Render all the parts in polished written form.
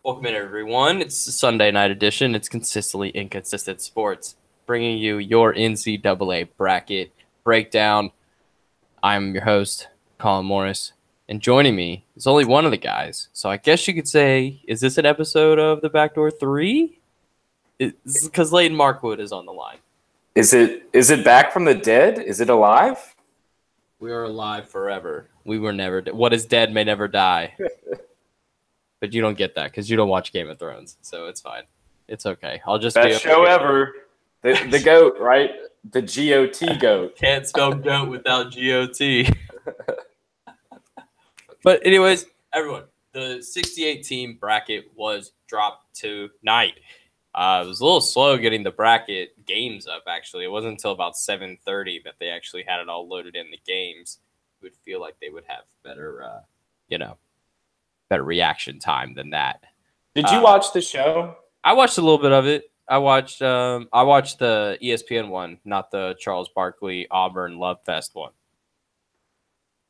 Welcome in, everyone. It's the Sunday night edition. It's consistently inconsistent sports, bringing you your NCAA bracket breakdown. I'm your host, Colin Morris, and joining me is only one of the guys. So I guess you could say, is this an episode of the Backdoor 3? Because Layden Markwood is on the line. Is it back from the dead? Is it alive? We are alive forever. We were never dead. What is dead may never die. But you don't get that because you don't watch Game of Thrones, so it's fine. It's okay. I'll just best show ever. The goat, right? The GOT goat. Can't spell goat without GOT. But anyways, everyone, the 68 team bracket was dropped tonight. It was a little slow getting the bracket games up. Actually, it wasn't until about 7:30 that they actually had it all loaded in the games. You would feel like they would have better, better reaction time than that. Did you watch the show? I watched a little bit of it. I watched the ESPN one, not the Charles Barkley Auburn Love Fest one.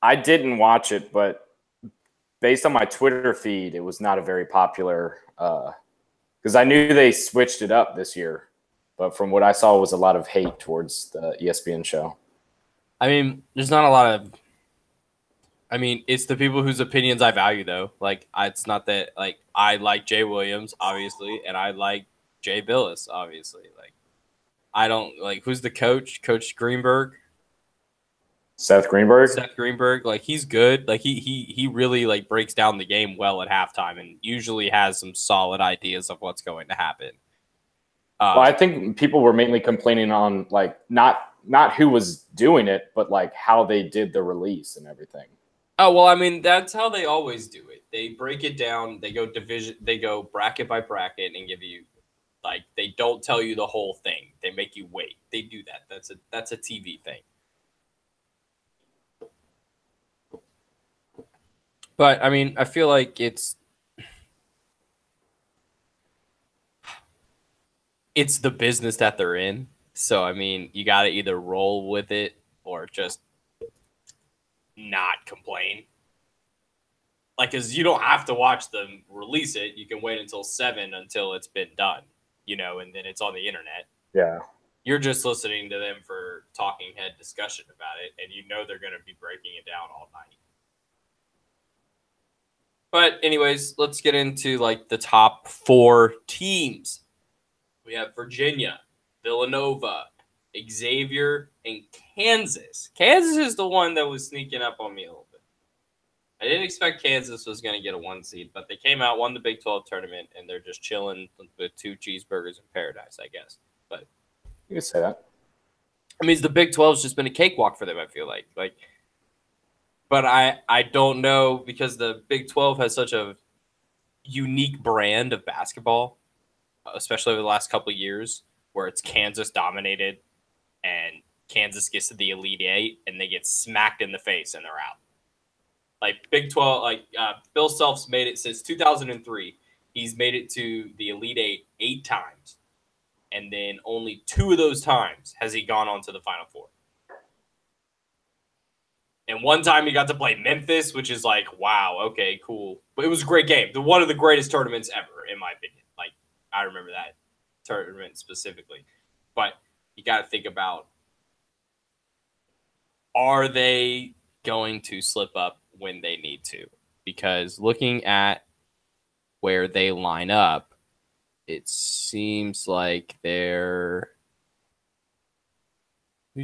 I didn't watch it, but based on my Twitter feed, it was not a very popular because I knew they switched it up this year. But from what I saw, was a lot of hate towards the ESPN show. I mean, there's not a lot of. I mean, it's the people whose opinions I value, though. Like, it's not that, like, I like Jay Williams, obviously, and I like Jay Billis, obviously. Like, I don't, like, who's the coach? Coach Greenberg? Seth Greenberg? Seth Greenberg. Like, he's good. Like, he really, like, breaks down the game well at halftime and usually has some solid ideas of what's going to happen. Well, I think people were mainly complaining on, like, not who was doing it, but, like, how they did the release and everything. Oh, well, I mean, that's how they always do it. They break it down. They go bracket by bracket and give you, like, they don't tell you the whole thing. They make you wait. They do that. That's a TV thing. But, I mean, I feel like it's the business that they're in. So, I mean, you got to either roll with it or just not complain. Like, because you don't have to watch them release it. You can wait until 7 until it's been done, and then it's on the internet. Yeah. You're just listening to them for talking head discussion about it, and they're going to be breaking it down all night. But anyways, let's get into, like, the top 4 teams. We have Virginia, Villanova, Xavier, and Kansas. Kansas is the one that was sneaking up on me a little bit. I didn't expect Kansas was going to get a 1 seed, but they came out, won the Big 12 tournament, and they're just chilling with 2 cheeseburgers in paradise, I guess. But you could say that. I mean, the Big 12's just been a cakewalk for them, I feel like. But I don't know, because the Big 12 has such a unique brand of basketball, especially over the last couple of years, where it's Kansas dominated and Kansas gets to the Elite Eight and they get smacked in the face and they're out. Like, Big 12, Bill Self's made it since 2003. He's made it to the Elite Eight 8 times. And then only 2 of those times has he gone on to the Final Four. And one time he got to play Memphis, which is like, wow, okay, cool. But it was a great game. One of the greatest tournaments ever, in my opinion. Like, I remember that tournament specifically. But you got to think about, are they going to slip up when they need to? Because looking at where they line up, it seems like who's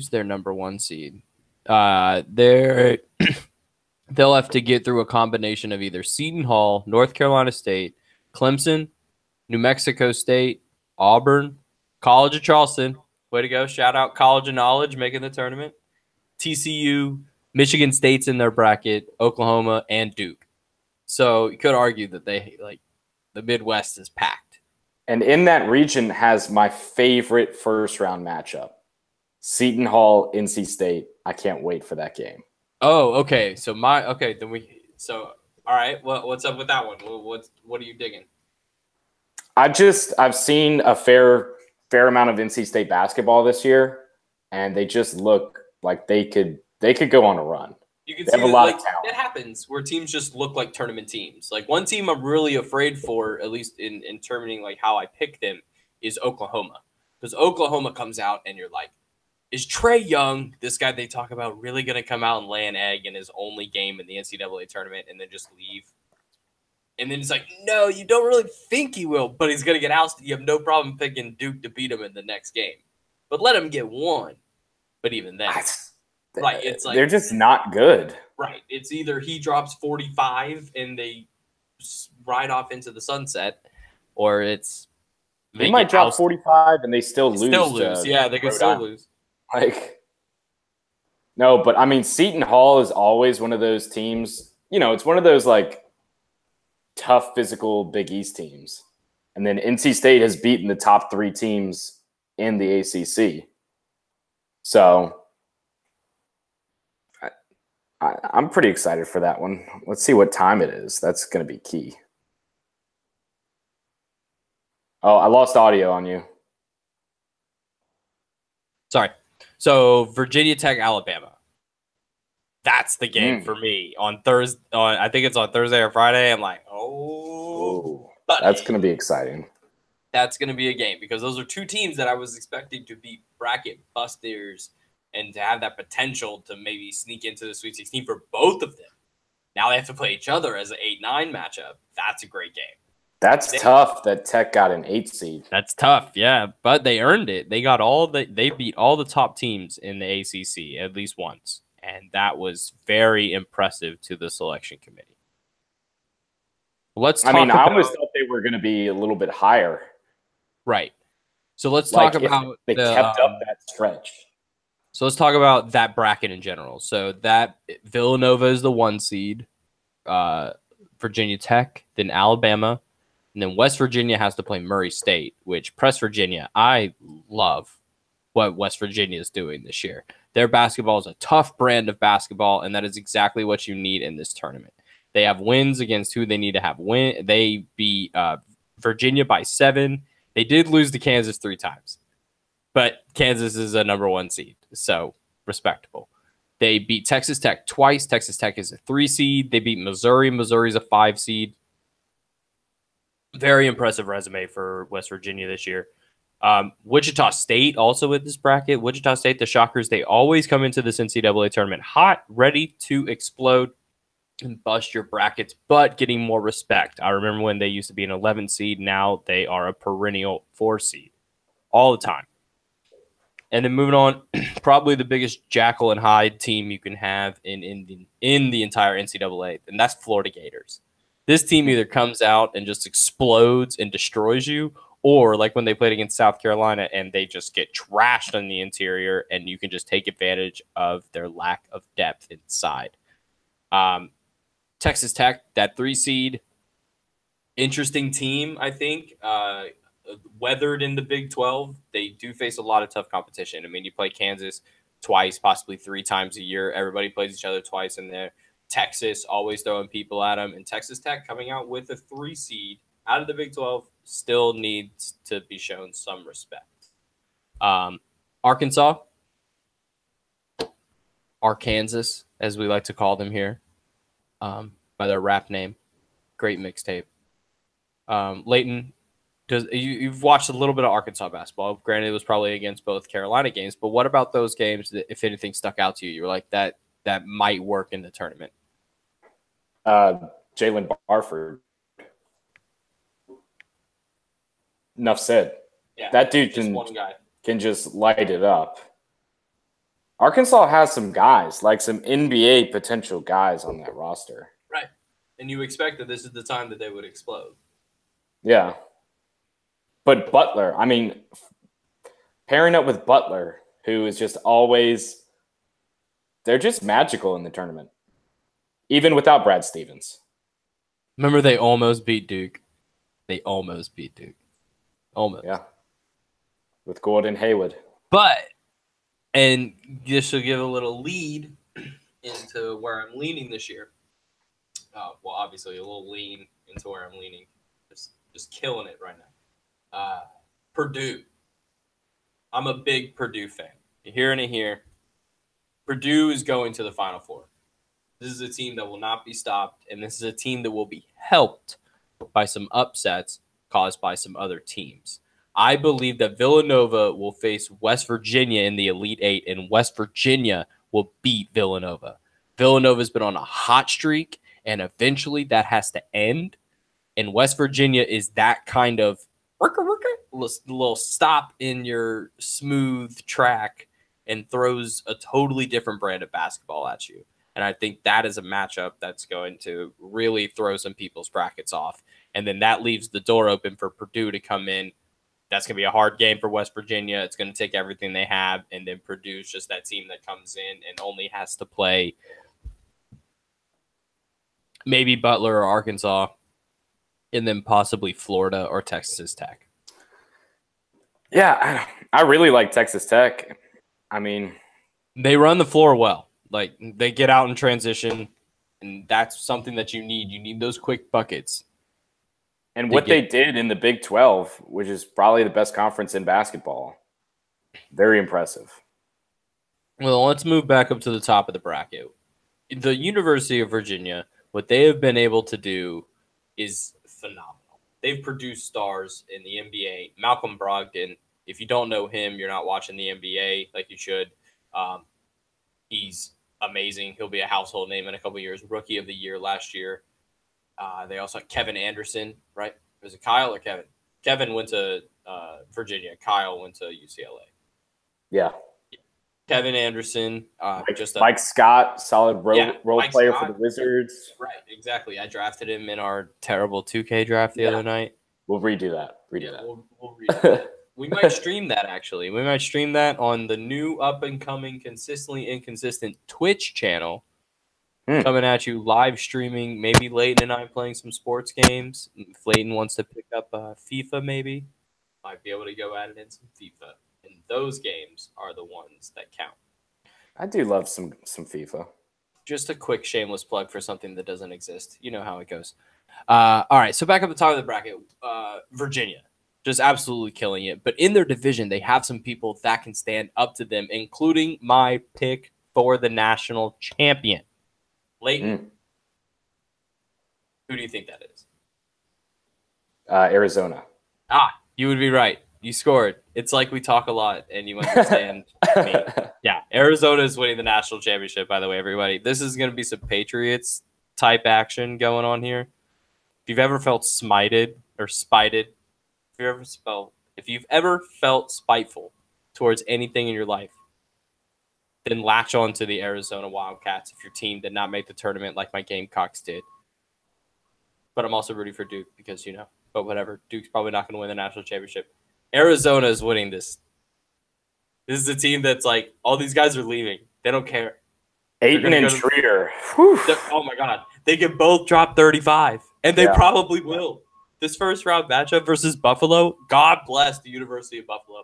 their number 1 seed? They'll have to get through a combination of either Seton Hall, North Carolina State, Clemson, New Mexico State, Auburn, College of Charleston. Way to go. Shout out College of Knowledge making the tournament. TCU, Michigan State's in their bracket, Oklahoma, and Duke. So you could argue that the Midwest is packed. And in that region has my favorite first-round matchup. Seton Hall, NC State. I can't wait for that game. Oh, okay. So all right. What's up with that one? What are you digging? I've seen a fair amount of NC State basketball this year, and they just look like they could go on a run. You can They see have a that, lot like, of talent. that happens where teams just look like tournament teams. Like, one team I'm really afraid for, at least in determining like how I pick them, is Oklahoma. Because Oklahoma comes out and you're like, is Trae Young, this guy they talk about, really going to come out and lay an egg in his only game in the NCAA tournament and then just leave? And then it's like, no, you don't really think he will, but he's going to get ousted. You have no problem picking Duke to beat him in the next game. But let him get one. But even then, right, it's like, they're just not good. right. It's either he drops 45 and they ride off into the sunset, or it's they might drop 45 and they still lose. Still lose. Yeah, they could still lose. Like, no, but I mean, Seton Hall is always one of those teams. You know, it's one of those like tough physical Big East teams. And then NC State has beaten the top 3 teams in the ACC. So I'm pretty excited for that one. Let's see what time it is. That's going to be key. Oh, I lost audio on you. Sorry. So Virginia Tech, Alabama. That's the game for me on Thursday. I think it's on Thursday or Friday. I'm like, that's going to be exciting. That's going to be a game because those are two teams that I was expecting to be bracket busters and to have that potential to maybe sneak into the Sweet 16 for both of them. Now they have to play each other as an 8-9 matchup. That's a great game. That's tough that Tech got an 8 seed. That's tough, yeah, but they earned it. They beat all the top teams in the ACC at least once, and that was very impressive to the selection committee. I almost thought they were going to be a little bit higher. Right. So let's talk about they kept up that stretch. So let's talk about that bracket in general. So that Villanova is the 1 seed, Virginia Tech, then Alabama. And then West Virginia has to play Murray State, which Press Virginia, I love what West Virginia is doing this year. Their basketball is a tough brand of basketball, and that is exactly what you need in this tournament. They have wins against who they need to have win. They beat Virginia by 7. They did lose to Kansas 3 times, but Kansas is a number 1 seed, so respectable. They beat Texas Tech twice. Texas Tech is a 3 seed. They beat Missouri. Missouri's a 5 seed. Very impressive resume for West Virginia this year. Wichita State also in this bracket. Wichita State, the Shockers, they always come into this NCAA tournament hot, ready to explode and bust your brackets, but getting more respect. I remember when they used to be an 11 seed. Now they are a perennial 4 seed all the time. And then moving on, probably the biggest Jekyll and Hyde team you can have in the entire NCAA, and that's Florida Gators. This team either comes out and just explodes and destroys you, or like when they played against South Carolina and they just get trashed on the interior and you can just take advantage of their lack of depth inside. Texas Tech, that 3 seed, interesting team, I think. Weathered in the Big 12. They do face a lot of tough competition. I mean, you play Kansas twice, possibly 3 times a year. Everybody plays each other twice in there. Texas always throwing people at them. And Texas Tech coming out with a 3 seed out of the Big 12 still needs to be shown some respect. Arkansas, Arkansas, as we like to call them here, by their rap name. Great mixtape. Leighton, you've watched a little bit of Arkansas basketball. Granted, it was probably against both Carolina games, but what about those games that, if anything, stuck out to you? You were like, that might work in the tournament. Jalen Barford. Enough said. Yeah, that dude can just light it up. Arkansas has some guys, like some NBA potential guys on that roster. Right. And you expect that this is the time that they would explode. Yeah. But Butler, I mean, pairing up with Butler, who is just always – they're just magical in the tournament, even without Brad Stevens. Remember they almost beat Duke? They almost beat Duke. Almost. Yeah. With Gordon Hayward. But – and just to give a little lead into where I'm leaning this year. Well, obviously a little lean into where I'm leaning. Just killing it right now. Purdue. I'm a big Purdue fan. You're hearing it here. Purdue is going to the Final Four. This is a team that will not be stopped, and this is a team that will be helped by some upsets caused by some other teams. I believe that Villanova will face West Virginia in the Elite Eight, and West Virginia will beat Villanova. Villanova's been on a hot streak, and eventually that has to end. And West Virginia is that kind of little stop in your smooth track and throws a totally different brand of basketball at you. And I think that is a matchup that's going to really throw some people's brackets off. And then that leaves the door open for Purdue to come in. That's going to be a hard game for West Virginia. It's going to take everything they have. And then Purdue's just that team that comes in and only has to play maybe Butler or Arkansas, and then possibly Florida or Texas Tech. Yeah, I really like Texas Tech. I mean, they run the floor well. Like, they get out in transition, and that's something that you need. You need those quick buckets. And what they did in the Big 12, which is probably the best conference in basketball, very impressive. Well, let's move back up to the top of the bracket. The University of Virginia, what they have been able to do is phenomenal. They've produced stars in the NBA. Malcolm Brogdon, if you don't know him, you're not watching the NBA like you should. He's amazing. He'll be a household name in a couple of years. Rookie of the year last year. They also had Kevin Anderson, right? Was it Kyle or Kevin? Kevin went to Virginia. Kyle went to UCLA. Yeah. Kevin Anderson. Mike Scott, solid role player for the Wizards. Right, exactly. I drafted him in our terrible 2K draft the other night. We'll redo that. We'll redo that. We might stream that, actually. We might stream that on the new up-and-coming, consistently inconsistent Twitch channel. Coming at you, live streaming, maybe Leighton and I playing some sports games. If Leighton wants to pick up FIFA, maybe, might be able to go at it in some FIFA. And those games are the ones that count. I do love some FIFA. Just a quick shameless plug for something that doesn't exist. You know how it goes. All right, so back up the top of the bracket, Virginia. Just absolutely killing it. But in their division, they have some people that can stand up to them, including my pick for the national champion. Leighton, who do you think that is? Arizona. You would be right. You scored. It's like we talk a lot, and you understand me. Yeah, Arizona is winning the national championship, by the way, everybody. This is going to be some Patriots-type action going on here. If you've ever felt smited or spited, if you've ever felt spiteful towards anything in your life, then latch on to the Arizona Wildcats if your team did not make the tournament like my Gamecocks did. But I'm also rooting for Duke because, but whatever. Duke's probably not going to win the national championship. Arizona is winning this. This is a team that's like, all these guys are leaving. They don't care. Ayton and Trier. Oh, my God. They can both drop 35, and they probably will. This first round matchup versus Buffalo, God bless the University of Buffalo.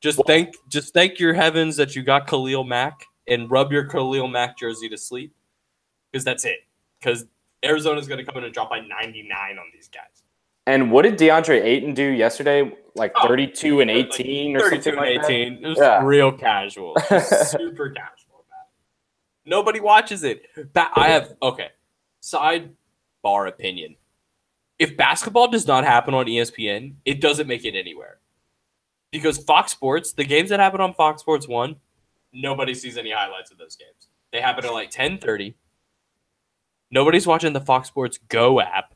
Just thank your heavens that you got Khalil Mack and rub your Khalil Mack jersey to sleep, because that's it. Because Arizona's going to come in and drop like 99 on these guys. And what did DeAndre Ayton do yesterday? Like 32 and 18 or something like 18. That? It was real casual. Super casual. Nobody watches it. Sidebar opinion. If basketball does not happen on ESPN, it doesn't make it anywhere. Because Fox Sports, the games that happen on Fox Sports 1, nobody sees any highlights of those games. They happen at like 10:30. Nobody's watching the Fox Sports Go app.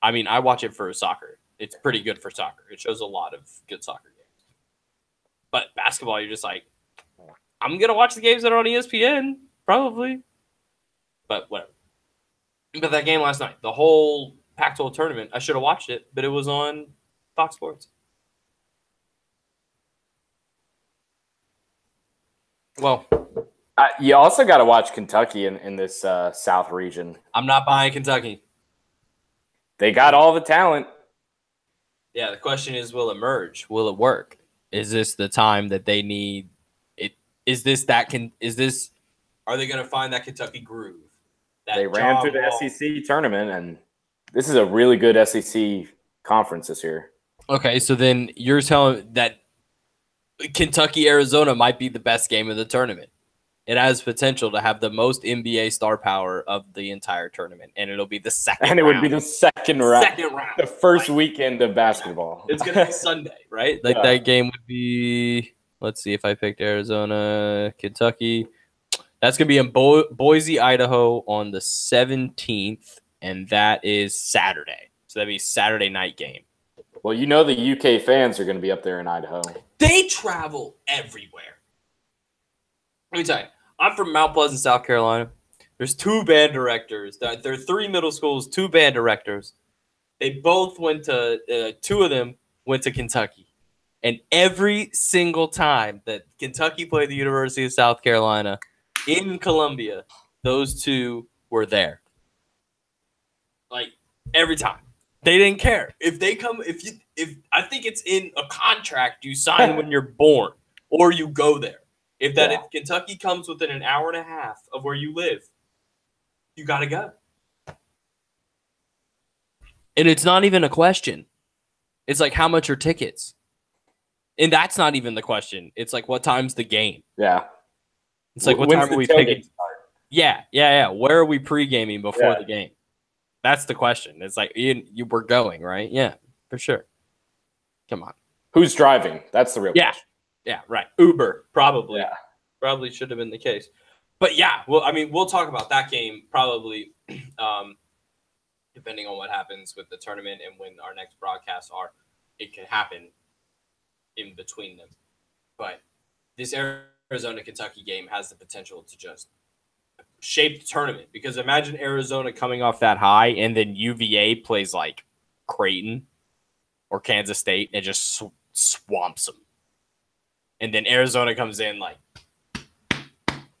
I mean, I watch it for soccer. It's pretty good for soccer. It shows a lot of good soccer games. But basketball, you're just like, I'm going to watch the games that are on ESPN, probably. But whatever. But that game last night, the whole Pac-12 tournament, I should have watched it, but it was on Fox Sports. Well, you also got to watch Kentucky in this South region. I'm not buying Kentucky. They got all the talent. Yeah, the question is, will it merge? Will it work? Is this the time that they need? Are they going to find that Kentucky groove? They ran through the SEC tournament, and this is a really good SEC conference this year. Okay, so then you're telling that Kentucky-Arizona might be the best game of the tournament. It has potential to have the most NBA star power of the entire tournament, and it'll be the second And it round. would be the second round. Second round. The first weekend of basketball. It's going to be Sunday, right? Like that game would be, let's see if I picked Arizona, Kentucky. That's going to be in Boise, Idaho on the 17th, and that is Saturday. So that'd be a Saturday night game. Well, you know the UK fans are going to be up there in Idaho. They travel everywhere. Let me tell you, I'm from Mount Pleasant, South Carolina. There's 2 band directors. There are 3 middle schools, 2 band directors. They both went to 2 of them went to Kentucky. And every single time that Kentucky played the University of South Carolina in Columbia, those 2 were there. Like every time. They didn't care. If they come if I think it's in a contract you sign when you're born or you go there. If Kentucky comes within an hour and a half of where you live, you got to go. And it's not even a question. It's like, how much are tickets? And that's not even the question. It's like, what time's the game? Yeah. It's like, what time are we picking? Yeah. Where are we pre-gaming before the game? That's the question. It's like, you were going, right? Yeah, for sure. Come on. Who's driving? That's the real question. Yeah, right. Uber, probably. Yeah. Probably should have been the case. But yeah, well, I mean, we'll talk about that game probably depending on what happens with the tournament and when our next broadcasts are. It can happen in between them. But this Arizona-Kentucky game has the potential to just shape the tournament. Because imagine Arizona coming off that high and then UVA plays like Creighton or Kansas State and just swamps them. And then Arizona comes in like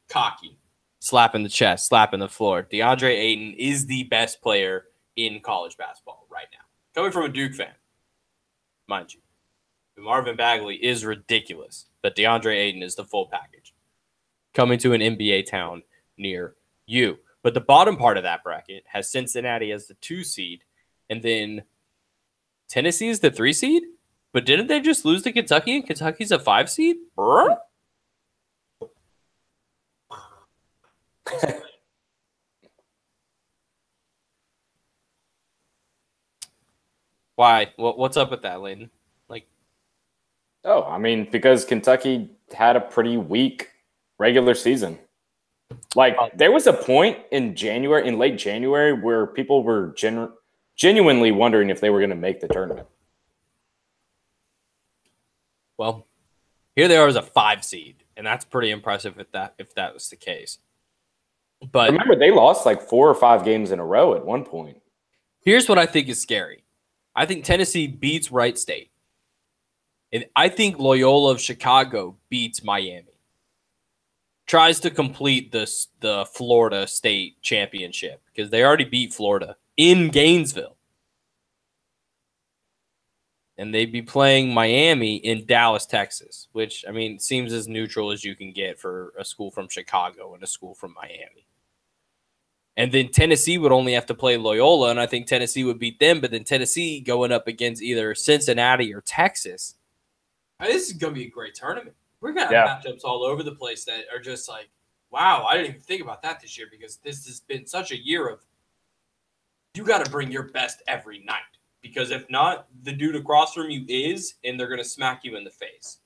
cocky, slapping the chest, slapping the floor. DeAndre Ayton is the best player in college basketball right now. Coming from a Duke fan, mind you. Marvin Bagley is ridiculous, but DeAndre Ayton is the full package. Coming to an NBA town near you. But the bottom part of that bracket has Cincinnati as the 2 seed, and then Tennessee is the 3 seed? But didn't they just lose to Kentucky, and Kentucky's a 5 seed? Why? What's up with that, Layden? I mean, because Kentucky had a pretty weak regular season. Like, there was a point in late January, where people were genuinely wondering if they were going to make the tournament. Well, here they are as a 5 seed, and that's pretty impressive if that was the case. But remember, they lost like 4 or 5 games in a row at one point. Here's what I think is scary. I think Tennessee beats Wright State. And I think Loyola of Chicago beats Miami. Tries to complete the Florida State championship because they already beat Florida in Gainesville. And they'd be playing Miami in Dallas, Texas, which, I mean, seems as neutral as you can get for a school from Chicago and a school from Miami. And then Tennessee would only have to play Loyola, and I think Tennessee would beat them. But then Tennessee going up against either Cincinnati or Texas. This is going to be a great tournament. We're going to have matchups all over the place that are just like, wow, I didn't even think about that this year because this has been such a year of you got to bring your best every night. Because if not, the dude across from you is, and they're going to smack you in the face.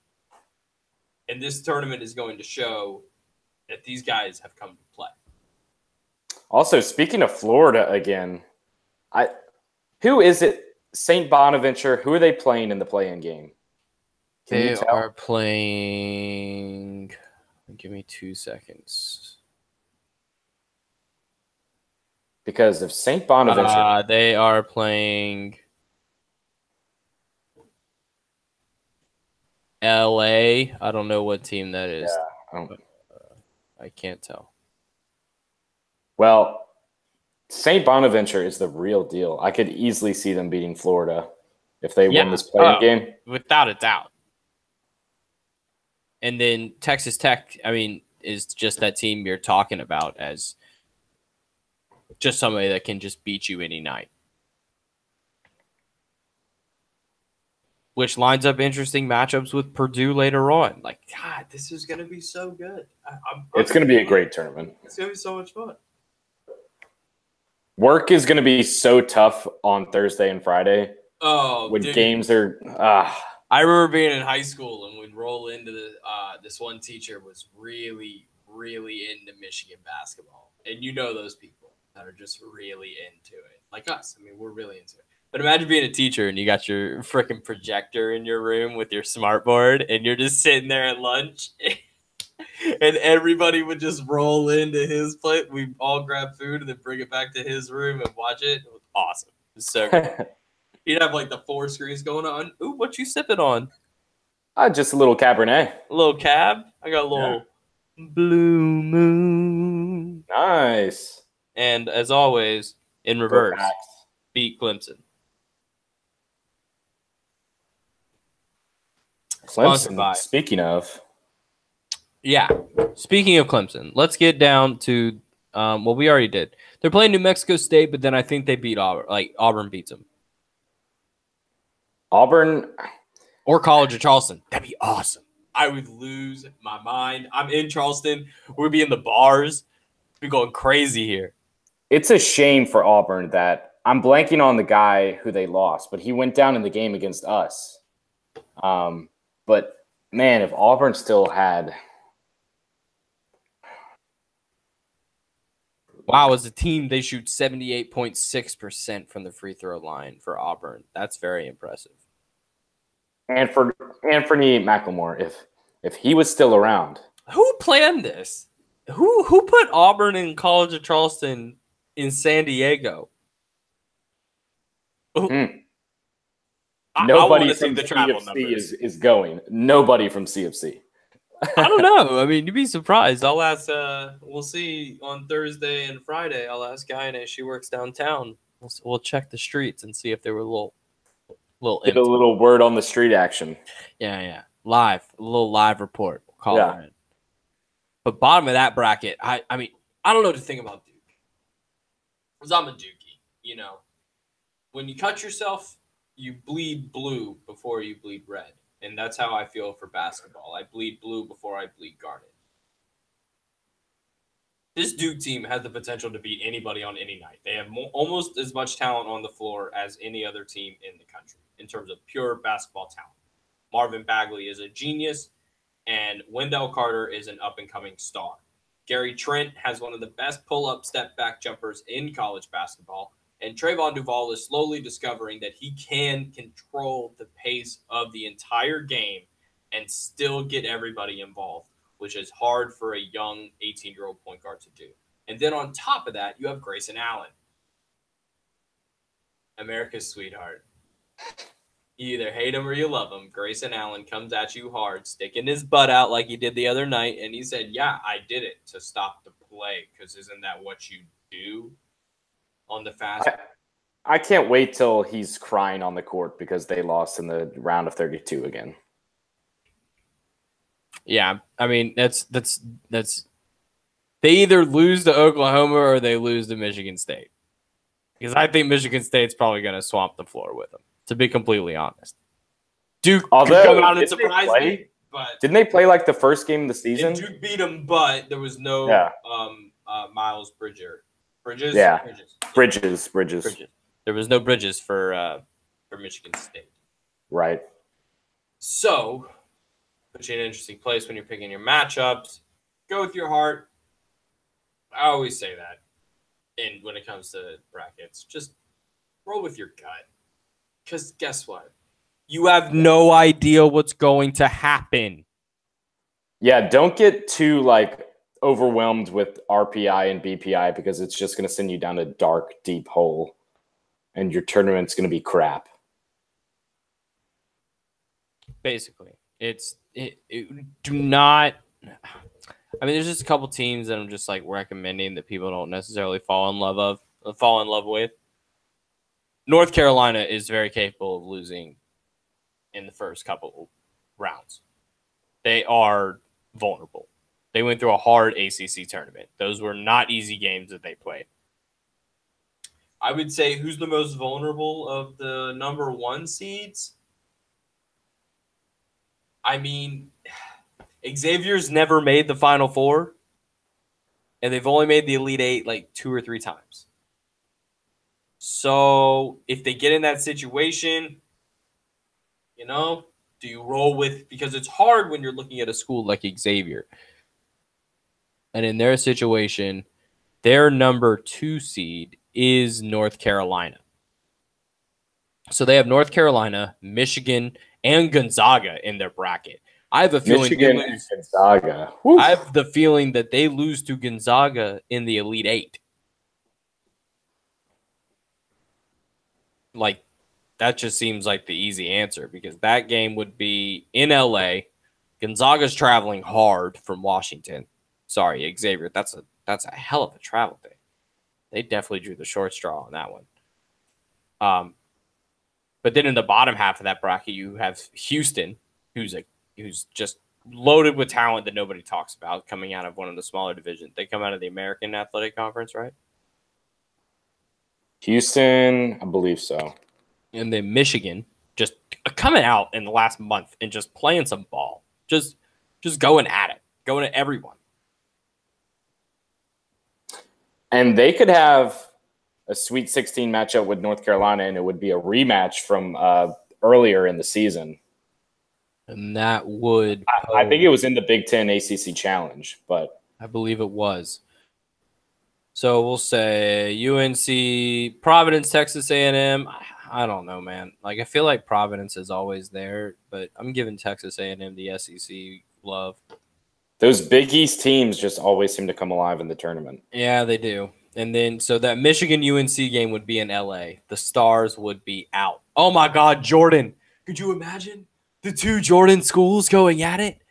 And this tournament is going to show that these guys have come to play. Also, speaking of Florida again, who is it? St. Bonaventure. Who are they playing in the play-in game? They are playing. Give me 2 seconds. Because if St. Bonaventure, they are playing LA. I don't know what team that is. Yeah, I can't tell. Well, St. Bonaventure is the real deal. I could easily see them beating Florida if they win this play-in game. Without a doubt. And then Texas Tech, I mean, is just that team you're talking about as just somebody that can just beat you any night. which lines up interesting matchups with Purdue later on. Like, God, this is going to be so good. It's going to be a great tournament. It's going to be so much fun. Work is going to be so tough on Thursday and Friday. Oh, when dude. games are. I remember being in high school and we'd roll into this one teacher was really, really into Michigan basketball. And you know those people that are just really into it. Like us. I mean, we're really into it. But imagine being a teacher and you got your freaking projector in your room with your smart board and you're just sitting there at lunch and everybody would just roll into his plate. We'd all grab food and then bring it back to his room and watch it. It was awesome. It was so good. You'd have like the 4 screens going on. Ooh, what you sipping on? Just a little Cabernet. A little cab. I got a little Blue Moon. Nice. And as always, in reverse, beat Clemson. Clemson. Speaking of. Yeah. Speaking of Clemson, let's get down to well, we already did. They're playing New Mexico State, but then I think they beat Auburn. Like Auburn beats them. Auburn or College of Charleston. That'd be awesome. I would lose my mind. I'm in Charleston. We'd be in the bars. We'd be going crazy here. It's a shame for Auburn that I'm blanking on the guy who they lost, but he went down in the game against us. But man, if Auburn still had. Wow, as a team, they shoot 78.6% from the free throw line for Auburn. That's very impressive. And for Anthony McLemore, if he was still around. Who planned this? Who put Auburn in College of Charleston in San Diego? Nobody I from the travel CFC is going. Nobody from CFC. I don't know. I mean, you'd be surprised. I'll ask. We'll see on Thursday and Friday. I'll ask Guyana. She works downtown. We'll check the streets and see if there were a little get a little word on the street action. Yeah. A little live report. We'll call it in. But bottom of that bracket, I mean, I don't know what to think about Duke. Because I'm a Dookie. You know, when you cut yourself, you bleed blue before you bleed red. And that's how I feel for basketball. I bleed blue before I bleed garnet. This Duke team has the potential to beat anybody on any night. They have almost as much talent on the floor as any other team in the country in terms of pure basketball talent. Marvin Bagley is a genius, and Wendell Carter is an up-and-coming star. Gary Trent has one of the best pull-up step-back jumpers in college basketball, and Trayvon Duval is slowly discovering that he can control the pace of the entire game and still get everybody involved, which is hard for a young 18-year-old point guard to do. And then on top of that, you have Grayson Allen, America's sweetheart. You either hate him or you love him. Grayson Allen comes at you hard, sticking his butt out like he did the other night, and he said, yeah, I did it to stop the play, because isn't that what you do on the fast? I can't wait till he's crying on the court because they lost in the round of 32 again. Yeah, I mean that's they either lose to Oklahoma or they lose to Michigan State. Because I think Michigan State's probably going to swamp the floor with them, to be completely honest. Duke could come out and surprise me, but didn't they play like the first game of the season? Duke beat them, but there was no Miles Bridges. Bridges. There was no Bridges for Michigan State. Right. So, put you in an interesting place when you're picking your matchups. Go with your heart. I always say that. And when it comes to brackets, just roll with your gut. Because guess what? You have no idea what's going to happen. Yeah, don't get too overwhelmed with RPI and BPI because it's just going to send you down a dark, deep hole. And your tournament's going to be crap. Basically, do not. I mean, there's just a couple teams that I'm just recommending that people don't necessarily fall in love with. North Carolina is very capable of losing in the first couple rounds. They are vulnerable. They went through a hard ACC tournament. Those were not easy games that they played. I would say who's the most vulnerable of the number 1 seeds? I mean, Xavier's never made the Final Four, and they've only made the Elite Eight like 2 or 3 times. So if they get in that situation, do you roll with, because it's hard when you're looking at a school like Xavier. And in their situation, their number 2 seed is North Carolina. So they have North Carolina, Michigan, and Gonzaga in their bracket. I have a feeling Michigan they and lose. Gonzaga. Woo. I have the feeling that they lose to Gonzaga in the Elite Eight. Like, that just seems like the easy answer, because that game would be in LA. Gonzaga's traveling hard from Washington. Sorry, Xavier. That's a hell of a travel day. They definitely drew the short straw on that one. But then in the bottom half of that bracket, you have Houston, who's just loaded with talent that nobody talks about, coming out of one of the smaller divisions. They come out of the American Athletic Conference, right? Houston, I believe so. And then Michigan, just coming out in the last month and just playing some ball. Just going at it. Going at everyone. And they could have a Sweet 16 matchup with North Carolina, and it would be a rematch from earlier in the season. And that would... I think it was in the Big Ten ACC Challenge, but... I believe it was. So we'll say UNC, Providence, Texas A&M. I don't know, man. Like, I feel like Providence is always there, but I'm giving Texas A&M the SEC love. Those Big East teams just always seem to come alive in the tournament. Yeah, they do. And then, so that Michigan-UNC game would be in L.A. The Stars would be out. Oh, my God, Jordan. Could you imagine the 2 Jordan schools going at it?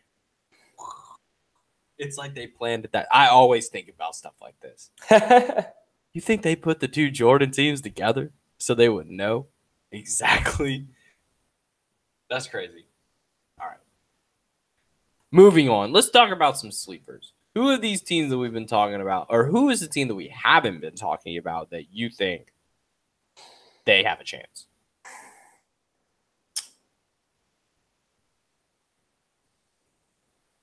It's like they planned it. That I always think about stuff like this. You think they put the 2 Jordan teams together so they would know exactly? That's crazy. All right. Moving on. Let's talk about some sleepers. Who are these teams that we've been talking about? Or who is the team that we haven't been talking about that you think they have a chance?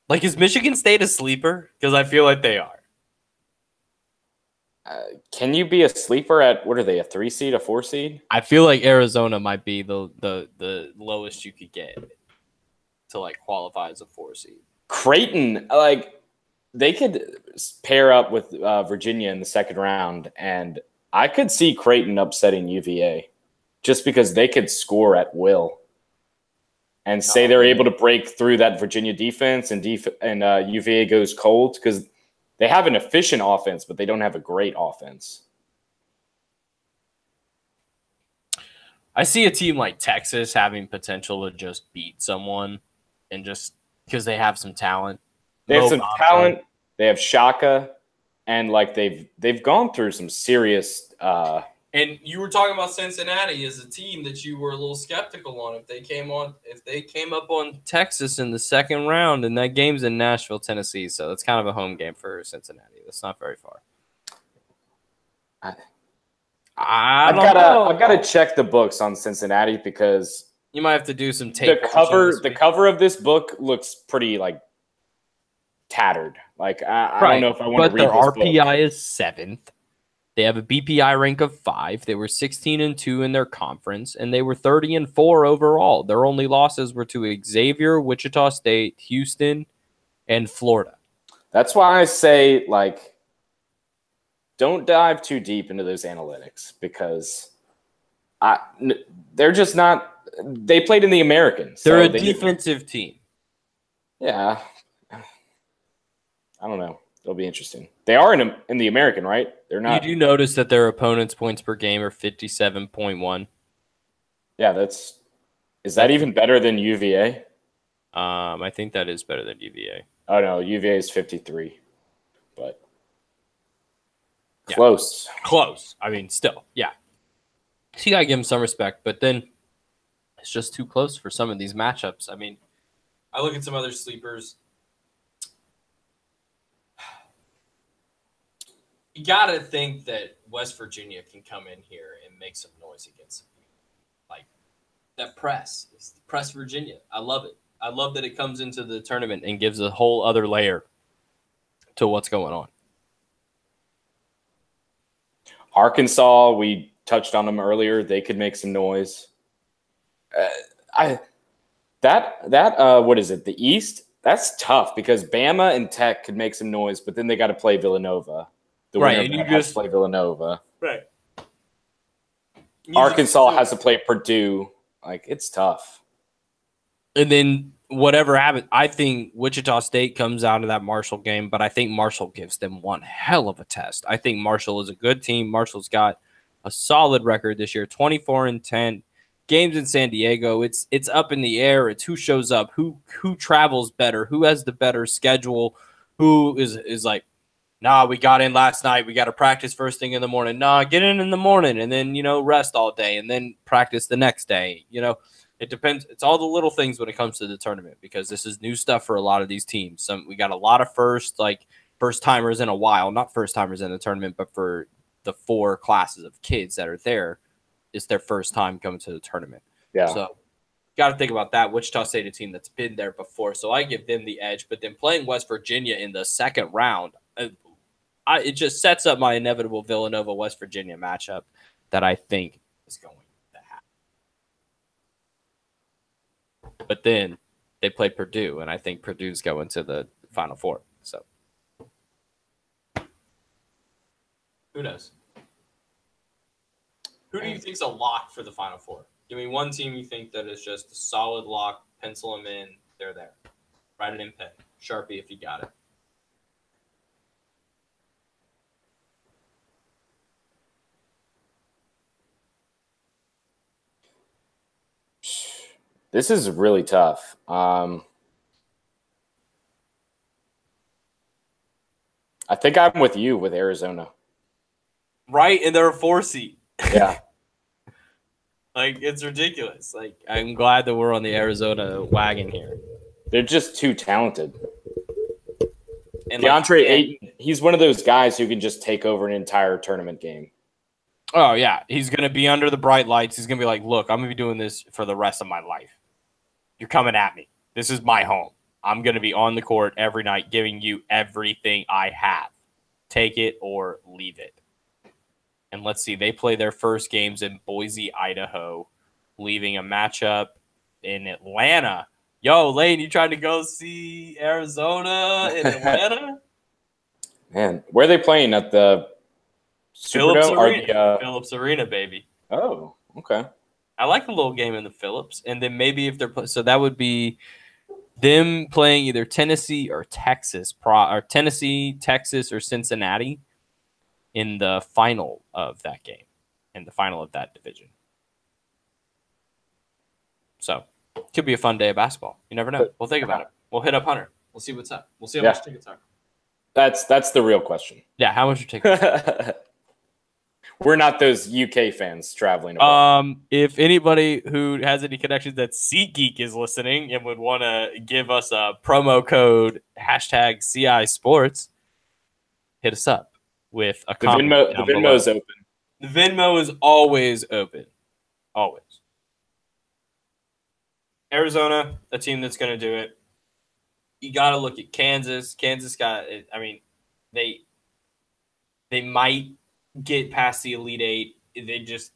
Like, is Michigan State a sleeper? Because I feel like they are. Can you be a sleeper at, what are they, a 3 seed, a 4 seed? I feel like Arizona might be the lowest you could get to, like, qualify as a 4 seed. Creighton, like, they could pair up with Virginia in the second round, and I could see Creighton upsetting UVA just because they could score at will. And say they're able to break through that Virginia defense, and UVA goes cold, because they have an efficient offense, but they don't have a great offense. I see a team like Texas having potential to just beat someone, and just because they have some talent. They have some talent. They have Shaka, and like they've gone through some serious. And you were talking about Cincinnati as a team that you were a little skeptical on if they came up on Texas in the second round, and that game's in Nashville, Tennessee, so it's kind of a home game for Cincinnati. That's not very far. I've got to check the books on Cincinnati, because you might have to do some tape. The cover of this book looks pretty like tattered. Like I don't know if I want to read this book. But their RPI is 7th. They have a BPI rank of 5. They were 16-2 in their conference, and they were 30-4 overall. Their only losses were to Xavier, Wichita State, Houston, and Florida. That's why I say, like, don't dive too deep into those analytics, because they're just not. They played in the Americans. They're a defensive team. Yeah, I don't know. It'll be interesting. They are in the American, right? They're not. You do notice that their opponents' points per game are 57.1. Yeah, is that even better than UVA? I think that is better than UVA. Oh no, UVA is 53, but close. Yeah. Close. I mean, still, yeah. So you gotta give them some respect, but then it's just too close for some of these matchups. I mean, I look at some other sleepers. You got to think that West Virginia can come in here and make some noise against them. Like, that press. It's Press Virginia. I love it. I love that it comes into the tournament and gives a whole other layer to what's going on. Arkansas, we touched on them earlier. They could make some noise. What is it? The East? That's tough because Bama and Tech could make some noise, but then they got to play Villanova. The winner of that has to play Villanova. Right. Arkansas has to play Purdue. Like, it's tough. And then whatever happens, I think Wichita State comes out of that Marshall game, but I think Marshall gives them one hell of a test. I think Marshall is a good team. Marshall's got a solid record this year, 24-10. Games in San Diego, it's up in the air. It's who shows up, who travels better, who has the better schedule, who is like, nah, we got in last night. We got to practice first thing in the morning. Nah, get in the morning and then, rest all day and then practice the next day. It depends. It's all the little things when it comes to the tournament because this is new stuff for a lot of these teams. We got a lot of first timers in a while, not first timers in the tournament, but for the 4 classes of kids that are there, it's their first time coming to the tournament. Yeah. So got to think about that. Wichita State, a team that's been there before. So I give them the edge, but then playing West Virginia in the second round, it just sets up my inevitable Villanova-West Virginia matchup that I think is going to happen. But then they play Purdue, and I think Purdue's going to the Final Four. So who knows? Who do you think's a lock for the Final Four? Give me one team you think that is just a solid lock. Pencil them in. They're there. Write it in pen. Sharpie if you got it. This is really tough. I think I'm with you with Arizona. Right, and they're a 4 seed. Yeah. It's ridiculous. I'm glad that we're on the Arizona wagon here. They're just too talented. And DeAndre Ayton, he's one of those guys who can just take over an entire tournament game. Oh, yeah. He's going to be under the bright lights. He's going to be like, look, I'm going to be doing this for the rest of my life. You're coming at me. This is my home. I'm going to be on the court every night giving you everything I have. Take it or leave it. And let's see, they play their first games in Boise, Idaho, leaving a matchup in Atlanta. Yo, Lane, you trying to go see Arizona in Atlanta? Man, where are they playing? At the Phillips Arena. Phillips Arena, baby. Oh, okay. I like the little game in the Phillips. And then maybe if they're so that would be them playing either Tennessee or Texas, or Tennessee, Texas, or Cincinnati in the final of that game, in the final of that division. So could be a fun day of basketball. You never know. We'll think about it. We'll hit up Hunter. We'll see what's up. We'll see how much tickets are. That's the real question. Yeah, how much are tickets? We're not those UK fans traveling. If anybody who has any connections that SeatGeek is listening and would want to give us a promo code #CI Sports, hit us up with a comment. The Venmo is open. The Venmo is always open. Always. Arizona, a team that's going to do it. You got to look at Kansas. Kansas got, I mean, they might get past the Elite Eight. It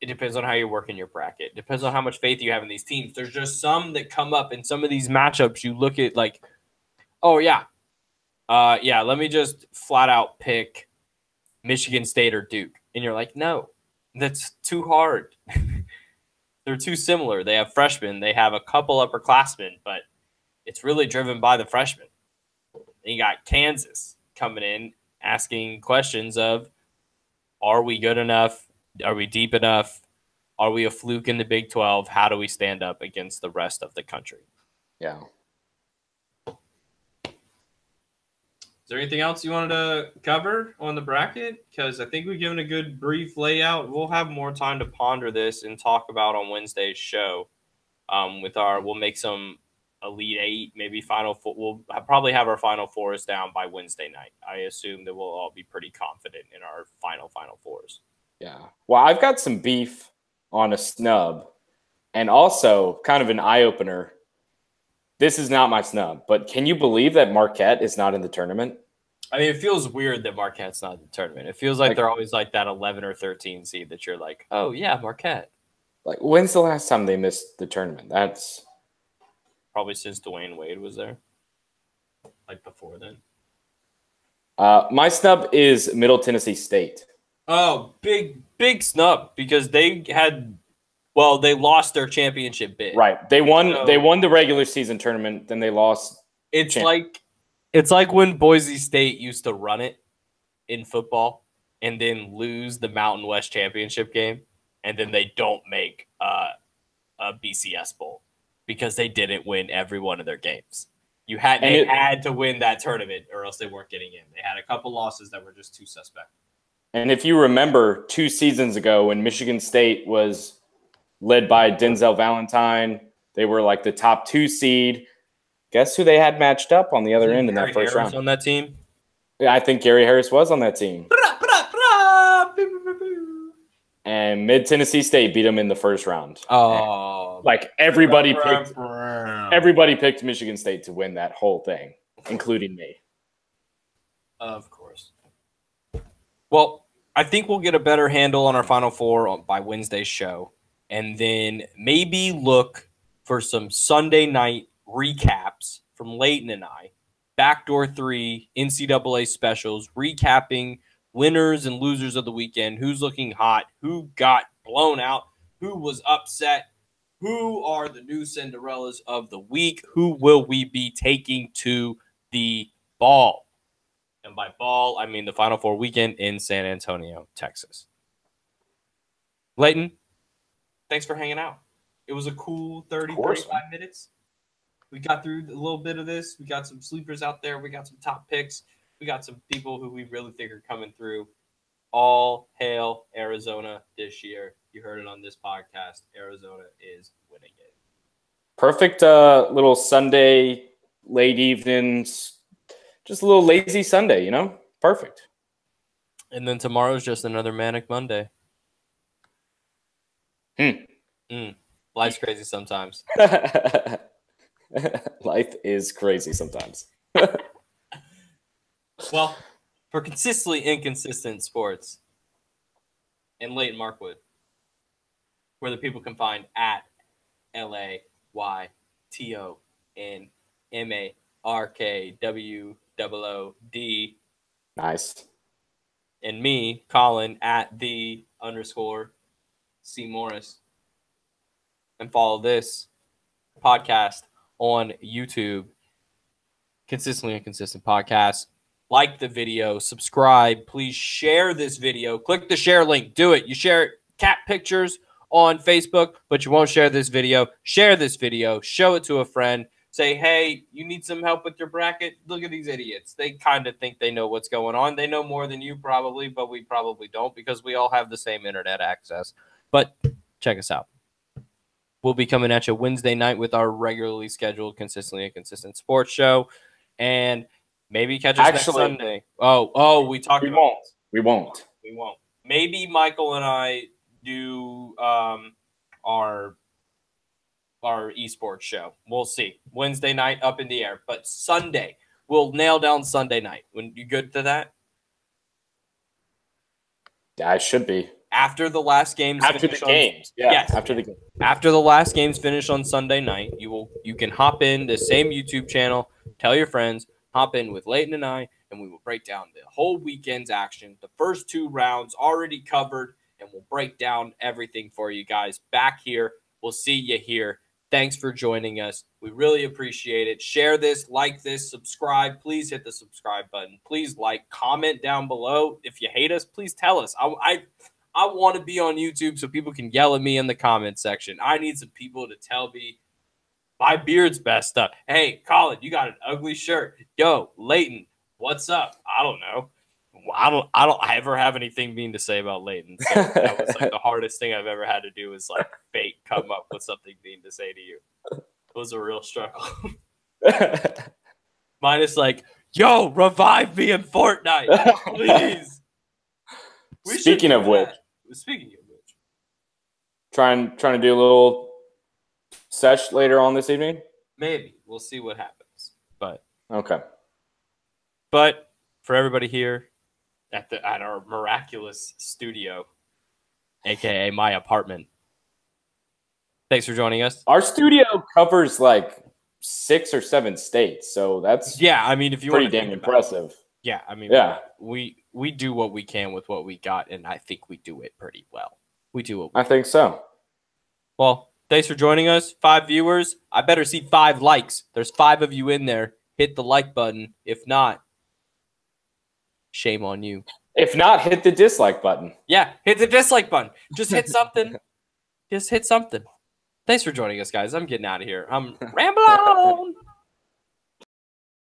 depends on how you're working your bracket. It depends on how much faith you have in these teams. There's just some that come up in some of these matchups. You look at oh, yeah. Let me just flat out pick Michigan State or Duke. And you're like, no, that's too hard. They're too similar. They have freshmen. They have a couple upperclassmen, but it's really driven by the freshmen. And you got Kansas coming in asking questions of, are we good enough? Are we deep enough? Are we a fluke in the Big 12? How do we stand up against the rest of the country? Yeah. Is there anything else you wanted to cover on the bracket? Because I think we've given a good brief layout. We'll have more time to ponder this and talk about on Wednesday's show. We'll make some Elite Eight, maybe Final Four. We'll probably have our Final Fours down by Wednesday night. I assume that we'll all be pretty confident in our Final Fours. Yeah. Well, I've got some beef on a snub, and also kind of an eye opener. this is not my snub, but can you believe that Marquette is not in the tournament? I mean, it feels weird that Marquette's not in the tournament. It feels like they're always like that 11 or 13 seed that you're like, oh, yeah, Marquette. Like, when's the last time they missed the tournament? That's probably since Dwayne Wade was there. Like before then. My snub is Middle Tennessee State. Oh, big snub because they lost their championship bid. Right. They won the regular season tournament, then they lost. It's like when Boise State used to run it in football and then lose the Mountain West championship game, and then they don't make a BCS bowl because they didn't win every one of their games. They had to win that tournament or else they weren't getting in. They had a couple losses that were just too suspect. And if you remember 2 seasons ago when Michigan State was led by Denzel Valentine, they were like the top 2 seed. Guess who they had matched up on the other end in that first round? On that team? Yeah, I think Gary Harris was on that team. And Mid-Tennessee State beat them in the first round. Oh. And, like everybody picked Michigan State to win that whole thing, including me. Of course. Well, I think we'll get a better handle on our Final Four by Wednesday's show. And then maybe look for some Sunday night recaps from Leighton and I. Backdoor 3, NCAA specials, recapping winners and losers of the weekend, who's looking hot, who got blown out, who was upset, who are the new Cinderellas of the week, who will we be taking to the ball. And by ball, I mean the Final Four weekend in San Antonio, Texas. Leighton, thanks for hanging out. It was a cool 35 minutes. We got through a little bit of this. We got some sleepers out there. We got some top picks. We got some people who we really think are coming through. All hail Arizona this year. You heard it on this podcast. Arizona is winning it. Perfect little Sunday, late evenings, just a little lazy Sunday, Perfect. And then tomorrow's just another manic Monday. Life's crazy sometimes. Life is crazy sometimes. Well, for consistently inconsistent sports and Leighton Markwood, where the people can find at LaytonMarkwOOD. Nice. And me, Colin, at _C Morris. And follow this podcast on YouTube. Consistently Inconsistent Podcast. Like the video, subscribe. Please share this video. Click the share link. Do it. You share cat pictures on Facebook, but you won't share this video. Share this video. Show it to a friend. Say, hey, you need some help with your bracket? Look at these idiots. They kind of think they know what's going on. They know more than you probably, but we probably don't because we all have the same internet access. But check us out. We'll be coming at you Wednesday night with our regularly scheduled Consistently Inconsistent sports show. And maybe catch us next Sunday. We talked about it. We won't. Maybe Michael and I do our esports show. We'll see. Wednesday night up in the air. But Sunday, we'll nail down Sunday night. When you good to that? Yeah, I should be. After the last games. After the games. Yeah. Yes. After the last games finish on Sunday night, you can hop in the same YouTube channel, tell your friends, hop in with Leighton and I, and we will break down the whole weekend's action. The first 2 rounds already covered, and we'll break down everything for you guys back here. We'll see you here. Thanks for joining us. We really appreciate it. Share this, like this, subscribe. Please hit the subscribe button. Please comment down below. If you hate us, please tell us. I want to be on YouTube so people can yell at me in the comment section. I need some people to tell me my beard's messed up. Hey, Colin, you got an ugly shirt. Yo, Leighton, what's up? I don't know. I don't ever have anything mean to say about Leighton. So that was the hardest thing I've ever had to do is fake come up with something mean to say to you. It was a real struggle. Minus yo, revive me in Fortnite, please. Speaking of which, trying to do a little sesh later on this evening. Maybe we'll see what happens. Okay. But for everybody here at our miraculous studio, aka my apartment, thanks for joining us. Our studio covers like 6 or 7 states, so that's I mean, if you pretty want to damn impressive. Yeah, I mean, yeah, we do what we can with what we got, and I think we do it pretty well. We do what we I think so. Well, thanks for joining us. 5 viewers. I better see 5 likes. There's 5 of you in there. Hit the like button. If not, shame on you. If not, hit the dislike button. Yeah, hit the dislike button. Just hit something. Just hit something. Thanks for joining us, guys. I'm getting out of here. I'm rambling on.